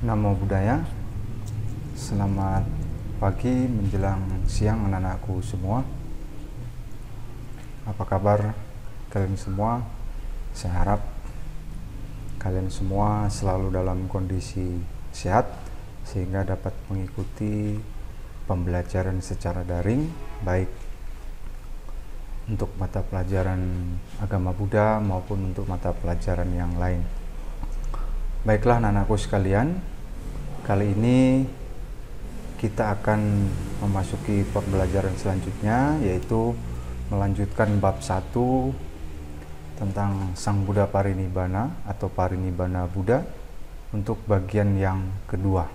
Namo Buddhaya. Selamat pagi menjelang siang anak-anakku semua. Apa kabar kalian semua? Saya harap kalian semua selalu dalam kondisi sehat sehingga dapat mengikuti pembelajaran secara daring, baik untuk mata pelajaran agama Buddha maupun untuk mata pelajaran yang lain. Baiklah anak-anakku sekalian, kali ini kita akan memasuki pembelajaran selanjutnya, yaitu melanjutkan bab 1 tentang Sang Buddha Parinibbana atau Parinibbana Buddha untuk bagian yang kedua.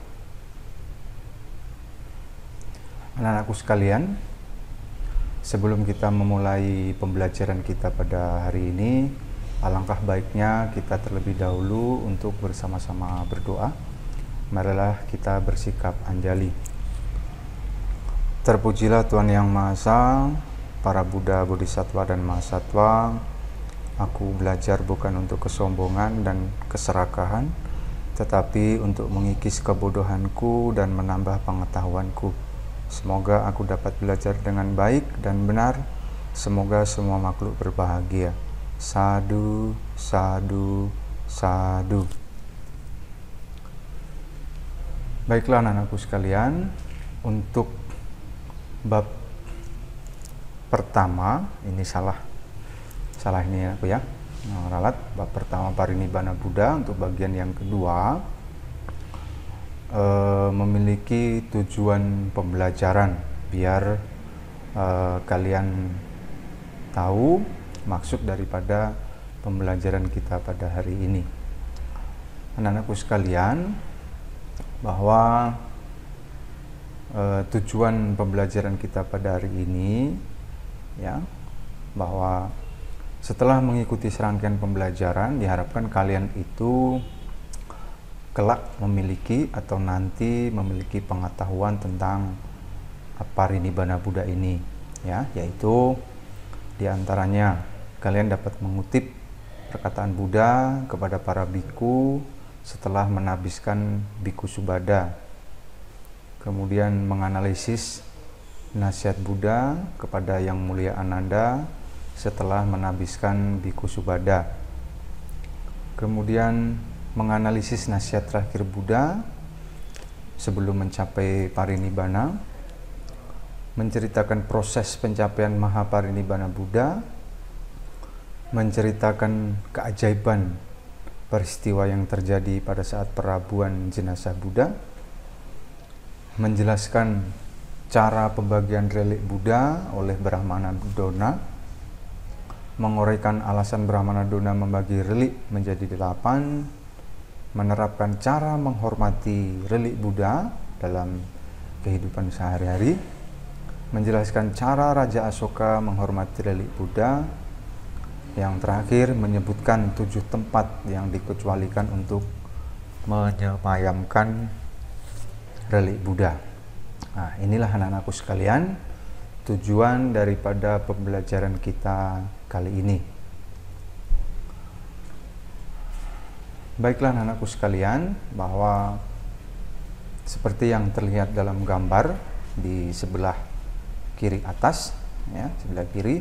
Anak-anakku sekalian, sebelum kita memulai pembelajaran kita pada hari ini, alangkah baiknya kita terlebih dahulu untuk bersama-sama berdoa. Marilah kita bersikap anjali. Terpujilah Tuhan Yang Maha Esa, para Buddha, Bodhisattva, dan Mahasatwa. Aku belajar bukan untuk kesombongan dan keserakahan, tetapi untuk mengikis kebodohanku dan menambah pengetahuanku. Semoga aku dapat belajar dengan baik dan benar. Semoga semua makhluk berbahagia. Sadu, sadu, sadu. Baiklah anak-anakku sekalian, untuk bab pertama, ini salah ini aku ya, ralat. Bab pertama Parinibbana Buddha untuk bagian yang kedua memiliki tujuan pembelajaran biar kalian tahu maksud daripada pembelajaran kita pada hari ini. Anak-anakku sekalian, bahwa tujuan pembelajaran kita pada hari ini ya, bahwa setelah mengikuti serangkaian pembelajaran diharapkan kalian itu kelak memiliki atau nanti memiliki pengetahuan tentang Parinibbana Buddha ini ya, yaitu diantaranya kalian dapat mengutip perkataan Buddha kepada para biku setelah menabiskan Biku Subada, kemudian menganalisis nasihat Buddha kepada Yang Mulia Ananda setelah menabiskan Biku Subada, kemudian menganalisis nasihat terakhir Buddha sebelum mencapai Parinibbana, menceritakan proses pencapaian Mahaparinibbana Buddha, menceritakan keajaiban peristiwa yang terjadi pada saat perabuan jenazah Buddha, menjelaskan cara pembagian relik Buddha oleh Brahmana Dona, menguraikan alasan Brahmana Dona membagi relik menjadi 8, menerapkan cara menghormati relik Buddha dalam kehidupan sehari-hari, menjelaskan cara Raja Asoka menghormati relik Buddha. Yang terakhir menyebutkan 7 tempat yang dikecualikan untuk menyemayamkan relik Buddha. Nah, inilah anak-anakku sekalian tujuan daripada pembelajaran kita kali ini. Baiklah anak-anakku sekalian, bahwa seperti yang terlihat dalam gambar di sebelah kiri atas ya, sebelah kiri,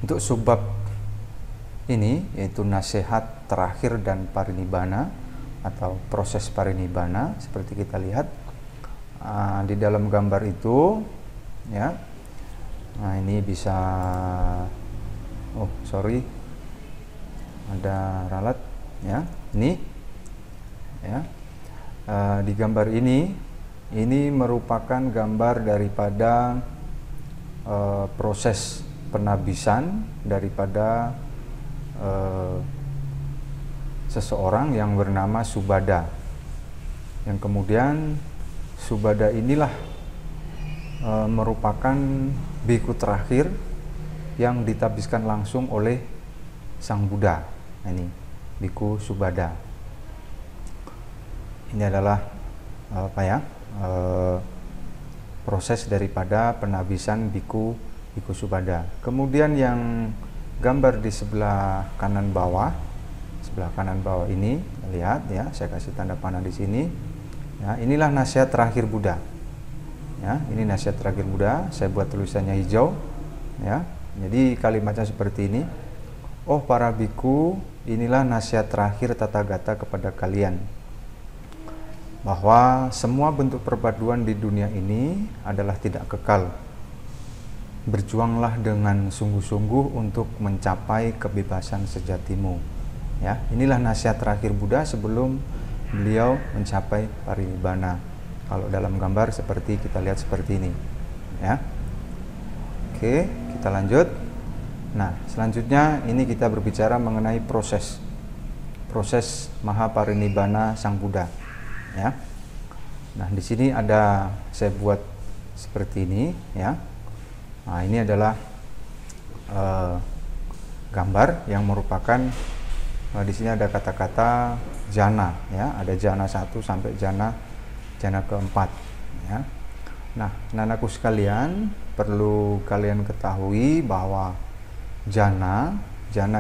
untuk subbab ini yaitu nasihat terakhir dan parinibbana atau proses parinibbana, seperti kita lihat di dalam gambar itu ya. Nah, ini bisa ada ralat ya, ini ya. Di gambar ini merupakan gambar daripada proses penabisan daripada seseorang yang bernama Subada, yang kemudian Subada inilah merupakan biku terakhir yang ditabiskan langsung oleh Sang Buddha. Nah, ini biku Subada. Ini adalah proses daripada penabisan biku Subada. Kemudian yang gambar di sebelah kanan bawah sebelah kanan bawah ini, lihat ya, saya kasih tanda panah di sini. Ya, inilah nasihat terakhir Buddha. Ya, ini nasihat terakhir Buddha. Saya buat tulisannya hijau. Ya, jadi kalimatnya seperti ini. Oh para biku, inilah nasihat terakhir Tathagata kepada kalian, bahwa semua bentuk perpaduan di dunia ini adalah tidak kekal. Berjuanglah dengan sungguh-sungguh untuk mencapai kebebasan sejatimu. Ya, inilah nasihat terakhir Buddha sebelum beliau mencapai parinibbana. Kalau dalam gambar seperti kita lihat seperti ini, ya. Oke, kita lanjut. Nah, selanjutnya ini kita berbicara mengenai proses Mahaparinibbana Sang Buddha, ya. Nah, di sini ada saya buat seperti ini, ya. Nah, ini adalah gambar yang merupakan di sini ada kata-kata jana, ya. Ada jana 1 sampai jana keempat, ya. Nah, anak-anakku sekalian, perlu kalian ketahui bahwa jana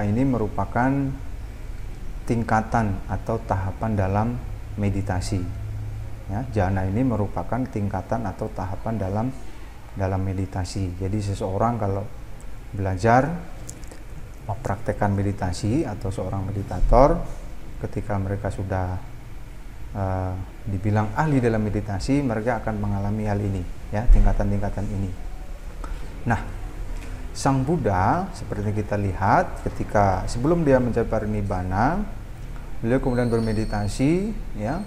ini merupakan tingkatan atau tahapan dalam meditasi. Ya, jana ini merupakan tingkatan atau tahapan dalam meditasi. Jadi seseorang kalau belajar mempraktekkan meditasi atau seorang meditator, ketika mereka sudah dibilang ahli dalam meditasi, mereka akan mengalami hal ini, ya, tingkatan-tingkatan ini. Nah, Sang Buddha seperti kita lihat ketika sebelum dia mencapai parinibbana, beliau kemudian bermeditasi, ya,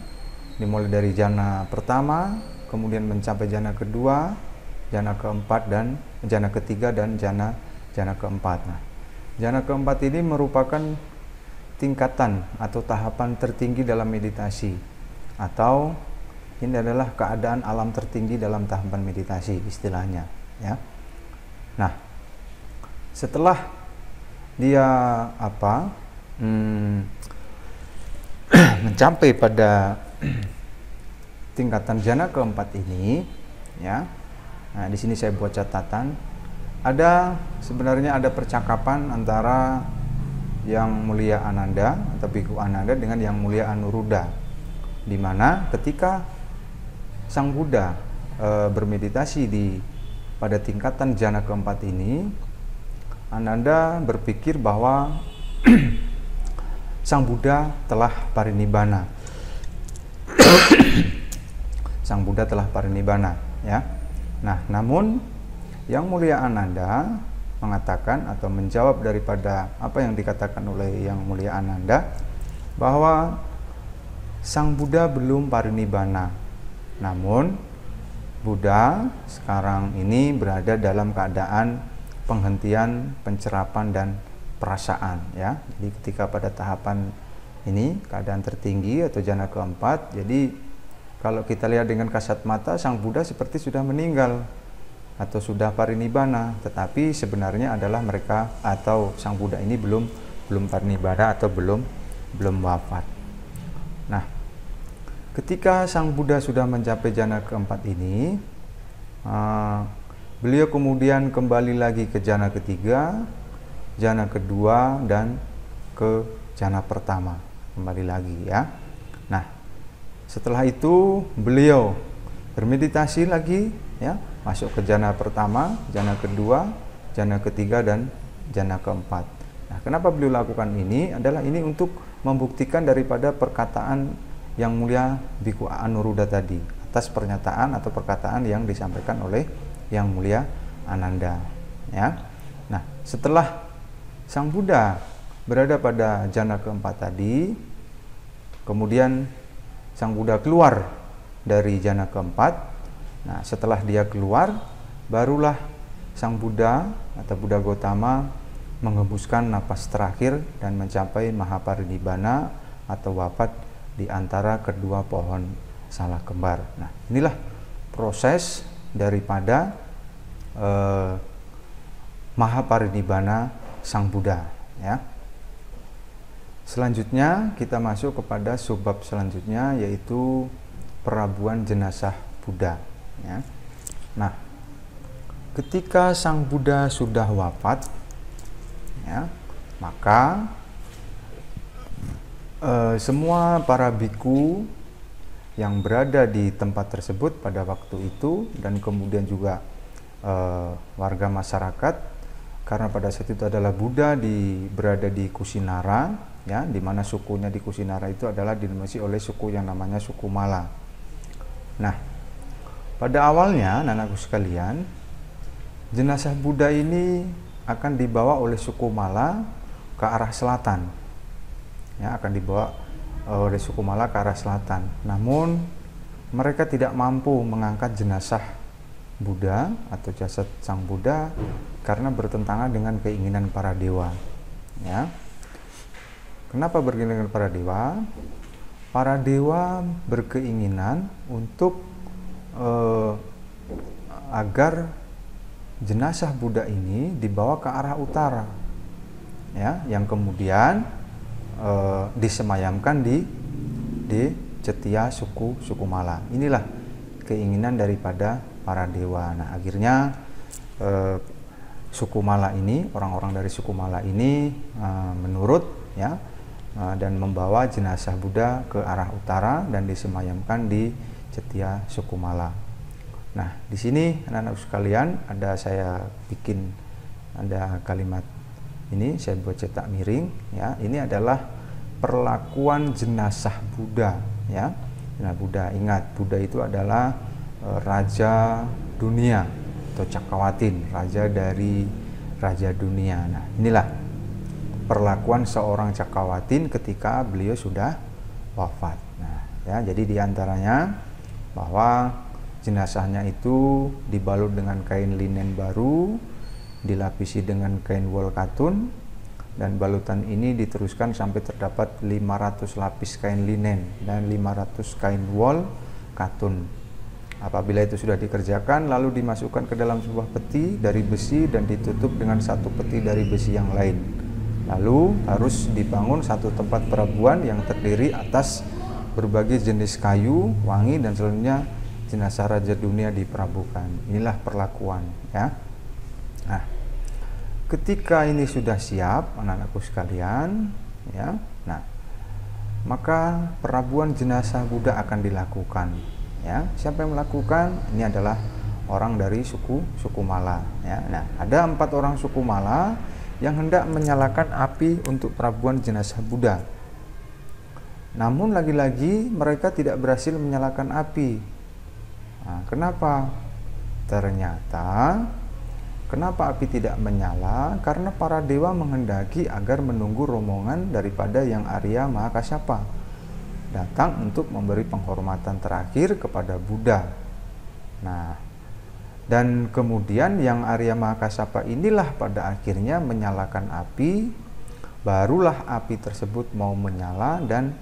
dimulai dari jana pertama, kemudian mencapai jana kedua, jana keempat dan jana ketiga dan jana keempat. Nah, jana keempat ini merupakan tingkatan atau tahapan tertinggi dalam meditasi, atau ini adalah keadaan alam tertinggi dalam tahapan meditasi istilahnya, ya. Nah, setelah dia mencapai pada tingkatan jana keempat ini, ya. Nah, di sini saya buat catatan. Sebenarnya ada percakapan antara Yang Mulia Ananda atau Bhikkhu Ananda dengan Yang Mulia Anuruddha, di mana ketika Sang Buddha bermeditasi pada tingkatan jana keempat ini, Ananda berpikir bahwa Sang Buddha telah parinibbana. Sang Buddha telah parinibbana, ya. Nah, namun Yang Mulia Ananda mengatakan atau menjawab daripada apa yang dikatakan oleh Yang Mulia Ananda, bahwa Sang Buddha belum parinibbana. Namun Buddha sekarang ini berada dalam keadaan penghentian pencerapan dan perasaan, ya. Jadi ketika pada tahapan ini keadaan tertinggi atau jana keempat, jadi kalau kita lihat dengan kasat mata, Sang Buddha seperti sudah meninggal atau sudah parinibbana, tetapi sebenarnya adalah mereka atau Sang Buddha ini belum parinibbana atau belum wafat. Nah, ketika Sang Buddha sudah mencapai jana keempat ini, beliau kemudian kembali lagi ke jana ketiga, jana kedua, dan ke jana pertama, kembali lagi, ya. Nah, setelah itu beliau bermeditasi lagi, ya, masuk ke jana pertama, jana kedua, jana ketiga, dan jana keempat. Nah, kenapa beliau lakukan ini? Adalah ini untuk membuktikan daripada perkataan Yang Mulia Bhikkhu Anuruddha tadi, atas pernyataan atau perkataan yang disampaikan oleh Yang Mulia Ananda, ya. Nah, setelah Sang Buddha berada pada jana keempat tadi, kemudian Sang Buddha keluar dari jana keempat. Nah, setelah dia keluar, barulah Sang Buddha atau Buddha Gautama menghembuskan napas terakhir dan mencapai Mahaparinibbana atau wafat di antara kedua pohon salak kembar. Nah, inilah proses daripada Mahaparinibbana Sang Buddha, ya. Selanjutnya kita masuk kepada subbab selanjutnya, yaitu perabuan jenazah Buddha, ya. Nah, ketika Sang Buddha sudah wafat, ya, maka Semua para biku yang berada di tempat tersebut pada waktu itu, dan kemudian juga warga masyarakat, karena pada saat itu adalah Buddha berada di Kusinara, ya, di mana sukunya di Kusinara itu adalah didominasi oleh suku yang namanya suku Mala. Nah, pada awalnya, anak-anakku sekalian, jenazah Buddha ini akan dibawa oleh suku Mala ke arah selatan, ya, akan dibawa oleh suku Mala ke arah selatan. Namun mereka tidak mampu mengangkat jenazah Buddha atau jasad sang Buddha karena bertentangan dengan keinginan para dewa, ya. Kenapa berkeinginan dengan para dewa? Para dewa berkeinginan untuk agar jenazah Buddha ini dibawa ke arah utara, ya, yang kemudian disemayamkan di cetia suku Mala. Inilah keinginan daripada para dewa. Nah, akhirnya suku Mala ini, orang-orang dari suku Mala ini menurut, ya, dan membawa jenazah Buddha ke arah utara dan disemayamkan di cetia suku Mala. Nah, di sini anak-anak sekalian saya bikin ada kalimat ini, saya buat cetak miring, ya. Ini adalah perlakuan jenazah Buddha, ya. Nah, Buddha, ingat, Buddha itu adalah raja dunia atau Cakrawatin, raja dari raja dunia. Nah, inilah perlakuan seorang Cakrawatin ketika beliau sudah wafat. Nah, ya, jadi diantaranya bahwa jenazahnya itu dibalut dengan kain linen baru, dilapisi dengan kain wol katun, dan balutan ini diteruskan sampai terdapat 500 lapis kain linen dan 500 kain wol katun. Apabila itu sudah dikerjakan, lalu dimasukkan ke dalam sebuah peti dari besi dan ditutup dengan satu peti dari besi yang lain. Lalu harus dibangun satu tempat perabuan yang terdiri atas berbagai jenis kayu, wangi, dan selanjutnya jenazah raja dunia diperabukan. Inilah perlakuan, ya. Nah, ketika ini sudah siap, anak-anakku sekalian, ya, nah, maka perabuan jenazah Buddha akan dilakukan, ya. Siapa yang melakukan? Ini adalah orang dari suku Mala, ya. Nah, ada 4 orang suku Mala yang hendak menyalakan api untuk perabuan jenazah Buddha. Namun lagi-lagi mereka tidak berhasil menyalakan api. Nah, kenapa? Ternyata kenapa api tidak menyala? Karena para dewa menghendaki agar menunggu rombongan daripada yang Arya Mahakasyapa datang untuk memberi penghormatan terakhir kepada Buddha. Nah, dan kemudian yang Arya Mahakasyapa inilah pada akhirnya menyalakan api, barulah api tersebut mau menyala dan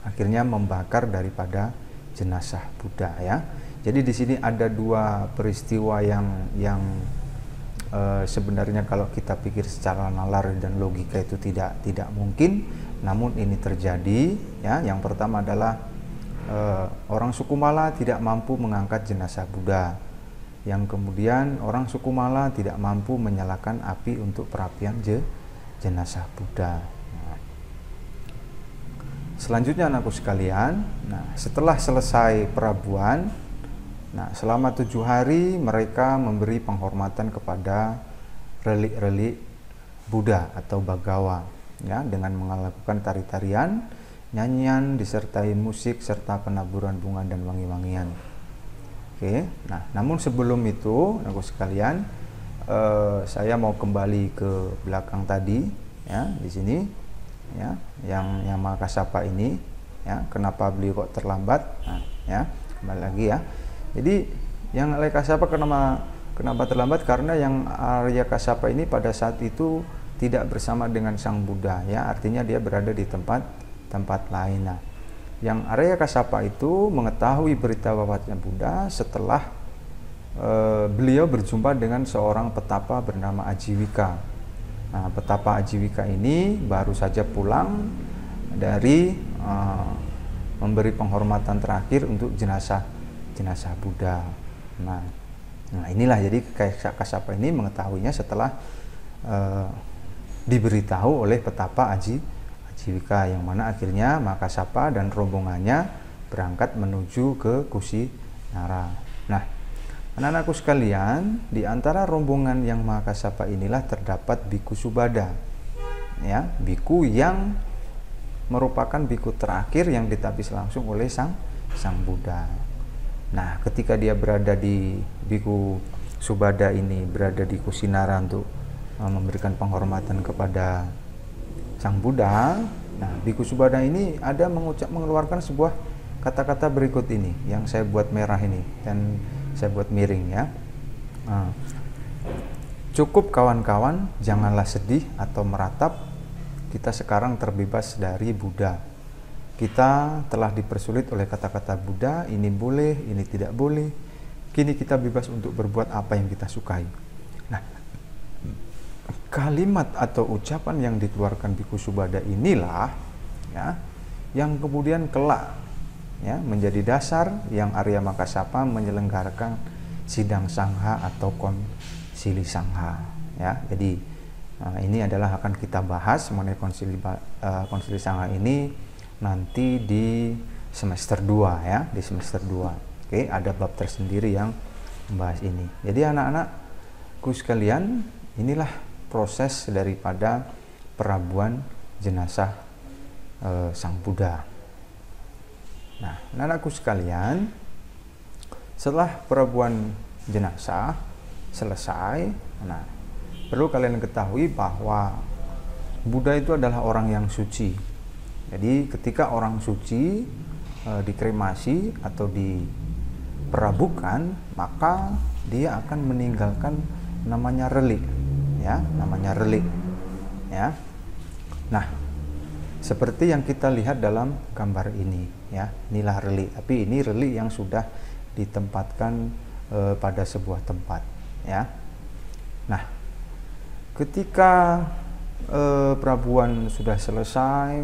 akhirnya membakar daripada jenazah Buddha, ya. Jadi di sini ada 2 peristiwa yang sebenarnya kalau kita pikir secara nalar dan logika itu tidak mungkin, namun ini terjadi, ya. Yang pertama adalah orang suku Mala tidak mampu mengangkat jenazah Buddha. Yang kemudian orang suku Mala tidak mampu menyalakan api untuk perapian jenazah Buddha. Nah, selanjutnya anakku sekalian, nah, setelah selesai perabuan, nah, selama 7 hari mereka memberi penghormatan kepada relik-relik Buddha atau Bagawa, ya, dengan melakukan tari-tarian, nyanyian disertai musik serta penaburan bunga dan wangi-wangian. Oke, nah, namun sebelum itu, anakku sekalian, saya mau kembali ke belakang tadi, ya, di sini, ya, yang Mahakasyapa ini, ya, kenapa beliau kok terlambat? Nah, ya, kembali lagi, ya. Jadi yang Arya Kasyapa kenapa terlambat? Karena yang Arya Kasyapa ini pada saat itu tidak bersama dengan sang Buddha, ya, artinya dia berada di tempat lain. Nah, yang Arya Kasyapa itu mengetahui berita wafatnya Buddha setelah beliau berjumpa dengan seorang petapa bernama Ajiwika. Nah, petapa Ajiwika ini baru saja pulang dari memberi penghormatan terakhir untuk jenazah Buddha. Nah, inilah jadi Kasyapa ini mengetahuinya setelah diberitahu oleh petapa Ajivika, yang mana akhirnya Makasapa dan rombongannya berangkat menuju ke Kusinara. Nah, anak-anakku sekalian, di antara rombongan yang Makasapa inilah terdapat Biku Subada, ya, biku yang merupakan biku terakhir yang ditapis langsung oleh sang Buddha. Nah, ketika dia berada di Biku Subada ini, berada di Kusinara untuk memberikan penghormatan kepada sang Buddha, nah Biku Subada ini ada mengeluarkan sebuah kata-kata berikut ini yang saya buat merah ini dan saya buat miring, ya. Cukup kawan-kawan, janganlah sedih atau meratap. Kita sekarang terbebas dari Buddha. Kita telah dipersulit oleh kata-kata Buddha, ini boleh, ini tidak boleh. Kini kita bebas untuk berbuat apa yang kita sukai. Nah, kalimat atau ucapan yang dikeluarkan Biku Subada inilah, ya, yang kemudian kelak, ya, menjadi dasar yang Arya Makasapa menyelenggarakan sidang sangha atau konsili sangha, ya. Jadi ini adalah akan kita bahas mengenai konsili sangha ini nanti di semester 2, ya, di semester 2. Oke, ada bab tersendiri yang membahas ini. Jadi anak-anakku sekalian, inilah proses daripada perabuan jenazah sang Buddha. Nah, anak-anakku sekalian, setelah perabuan jenazah selesai, nah, perlu kalian ketahui bahwa Buddha itu adalah orang yang suci. Jadi ketika orang suci dikremasi atau diperabukan, maka dia akan meninggalkan namanya relik, ya, namanya relik, ya. Nah, seperti yang kita lihat dalam gambar ini, ya, inilah relik, tapi ini relik yang sudah ditempatkan pada sebuah tempat, ya. Nah, ketika perabuan sudah selesai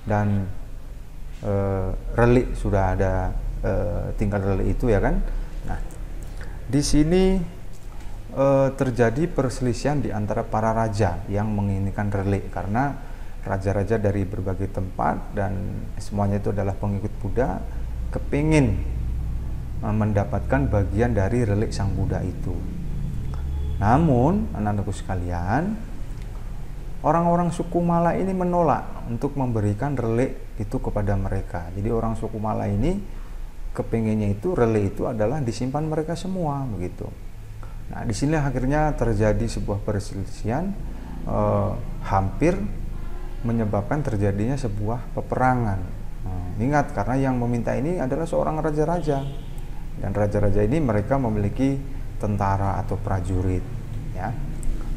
dan relik sudah ada, tinggal relik itu, ya kan. Nah, di sini terjadi perselisihan di antara para raja yang menginginkan relik, karena raja-raja dari berbagai tempat dan semuanya itu adalah pengikut Buddha kepingin mendapatkan bagian dari relik sang Buddha itu. Namun anak-anakku sekalian, orang-orang suku Mala ini menolak untuk memberikan relik itu kepada mereka. Jadi orang suku Mala ini kepinginnya itu relik itu adalah disimpan mereka semua, begitu. Nah, di sini akhirnya terjadi sebuah perselisihan, hampir menyebabkan terjadinya sebuah peperangan. Ingat, karena yang meminta ini adalah seorang raja-raja, dan raja-raja ini mereka memiliki tentara atau prajurit, ya.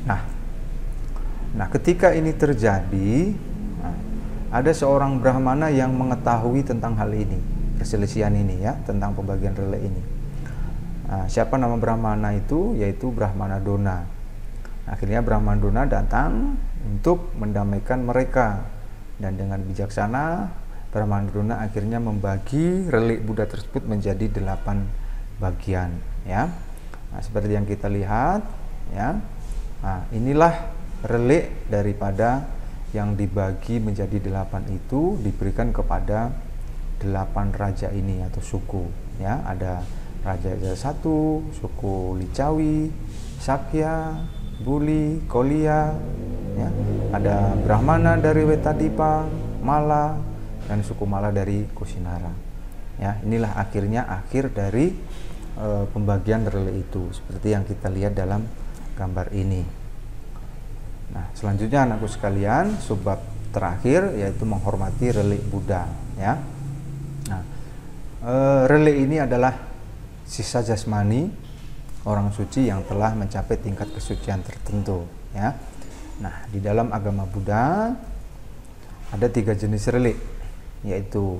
Nah, ketika ini terjadi, ada seorang Brahmana yang mengetahui tentang hal ini, perselisihan ini, ya, tentang pembagian relik ini. Siapa nama Brahmana itu? Yaitu Brahmana Dona. Akhirnya Brahmana Dona datang untuk mendamaikan mereka, dan dengan bijaksana Brahmana Dona akhirnya membagi relik Buddha tersebut menjadi 8 bagian, ya. Nah, seperti yang kita lihat, ya. Nah, inilah relik daripada yang dibagi menjadi 8 itu diberikan kepada 8 raja ini atau suku, ya. Ada Raja 1, suku Licawi, Sakya, Buli, Kolia, ya. Ada Brahmana dari Wetadipa, Mala, dan suku Mala dari Kusinara, ya. Inilah akhir dari pembagian relik itu, seperti yang kita lihat dalam gambar ini. Nah, selanjutnya anakku sekalian, subbab terakhir yaitu menghormati relik Buddha, ya. Nah, relik ini adalah sisa jasmani orang suci yang telah mencapai tingkat kesucian tertentu, ya. Nah, di dalam agama Buddha ada 3 jenis relik, yaitu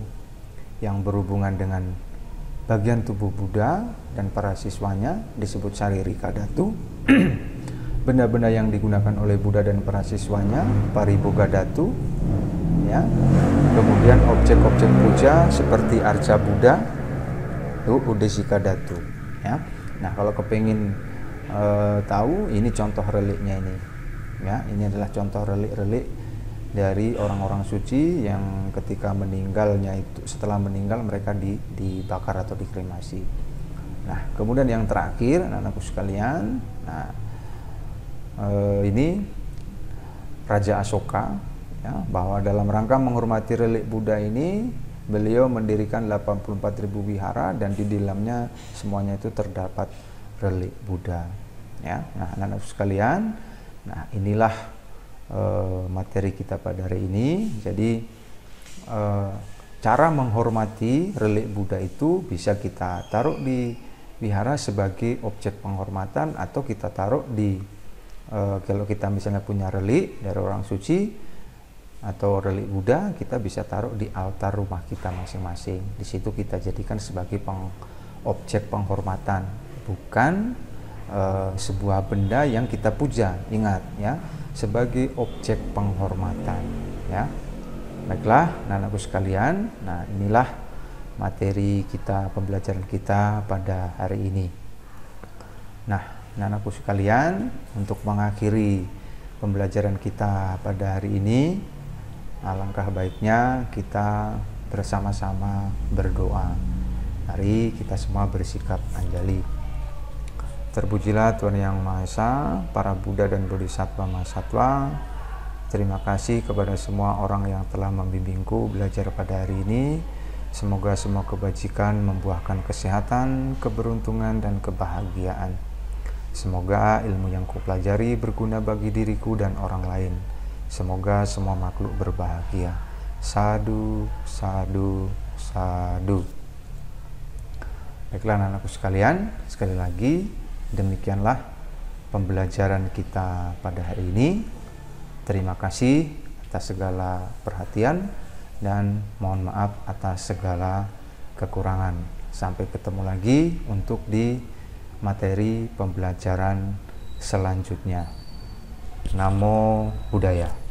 yang berhubungan dengan bagian tubuh Buddha dan para siswanya disebut Saririka Datu. Benda-benda yang digunakan oleh Buddha dan para siswanya Pariboga Datu, ya. Kemudian objek-objek puja seperti arca Buddha itu Udesika Datu, ya. Nah, kalau kepingin tahu, ini contoh reliknya ini, ya. Ini adalah contoh relik-relik dari orang-orang suci yang ketika meninggalnya itu, setelah meninggal mereka dibakar atau dikremasi. Nah, kemudian yang terakhir, anak-anakku sekalian, ini Raja Asoka, ya, bahwa dalam rangka menghormati relik Buddha ini, beliau mendirikan 84.000 wihara dan di dalamnya semuanya itu terdapat relik Buddha. Ya, nah anak-anak sekalian, nah inilah materi kita pada hari ini. Jadi cara menghormati relik Buddha itu bisa kita taruh di wihara sebagai objek penghormatan, atau kita taruh di kalau kita misalnya punya relik dari orang suci atau relik Buddha, kita bisa taruh di altar rumah kita masing-masing. Di situ kita jadikan sebagai objek penghormatan, bukan sebuah benda yang kita puja. Ingat ya, sebagai objek penghormatan, ya. Baiklah, anak-anakku sekalian, nah inilah materi kita, pembelajaran kita pada hari ini. Nah, anak-anakku sekalian, untuk mengakhiri pembelajaran kita pada hari ini, alangkah baiknya kita bersama-sama berdoa. Mari kita semua bersikap anjali. Terpujilah Tuhan Yang Maha Esa, para Buddha dan Bodhisattva Mahasatwa. Terima kasih kepada semua orang yang telah membimbingku belajar pada hari ini. Semoga semua kebajikan membuahkan kesehatan, keberuntungan, dan kebahagiaan. Semoga ilmu yang kupelajari berguna bagi diriku dan orang lain. Semoga semua makhluk berbahagia. Sadu, sadu, sadu. Baiklah anak-anakku sekalian, sekali lagi demikianlah pembelajaran kita pada hari ini. Terima kasih atas segala perhatian dan mohon maaf atas segala kekurangan. Sampai ketemu lagi untuk di materi pembelajaran selanjutnya. Namo Buddhaya.